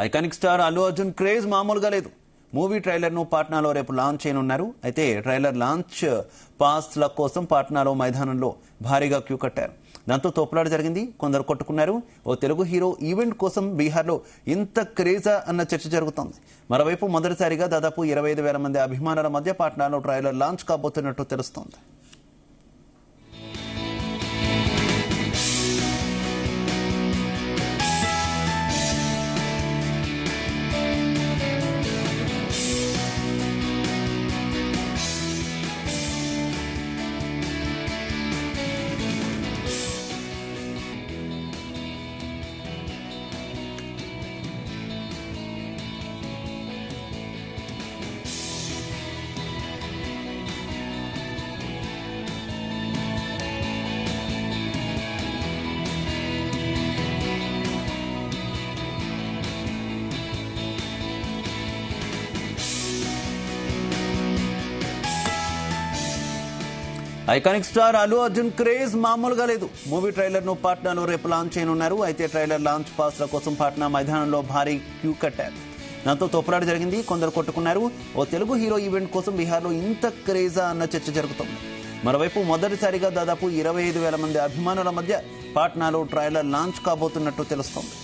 Iconic star Allu Arjun craze మామూలుగా లేదు. Movie trailer ను పాట్నాలో రేపు లాంచ్ చేయనున్నారు. అయితే ట్రైలర్ లాంచ్ పాస్ల కోసం పాట్నాలో మైదానంలో భారీగా క్యూ కట్టారు. దాంతో తోపులాట జరిగింది, కొందరు కొట్టుకున్నారు. ఓ తెలుగు హీరో ఈవెంట్ కోసం బీహార్లో ఇంత క్రేజా అన్న చర్చ జరుగుతోంది. మరోవైపు మొదటిసారిగా దాదాపు 25,000 మంది అభిమానుల మధ్య పాట్నాలో ట్రైలర్ లాంచ్ కాబోతున్నట్టు తెలుస్తోంది. Iconic star Allu Arjun craze మామూలుగా లేదు. మూవీ ట్రైలర్ ను పాట్నాలో రేపు లాంచ్ చేయనున్నారు. అయితే ట్రైలర్ లాంచ్ పాస్ల కోసం పాట్నా మైదానంలో భారీ క్యూ కట్టారు. దాంతో తోపులాట జరిగింది, కొందరు కొట్టుకున్నారు. ఓ తెలుగు హీరో ఈవెంట్ కోసం బీహార్లో ఇంత క్రేజా అన్న చర్చ జరుగుతోంది. మరోవైపు మొదటిసారిగా దాదాపు 25,000 మంది అభిమానుల మధ్య పాట్నాలో ట్రైలర్ లాంచ్ కాబోతున్నట్టు తెలుస్తోంది.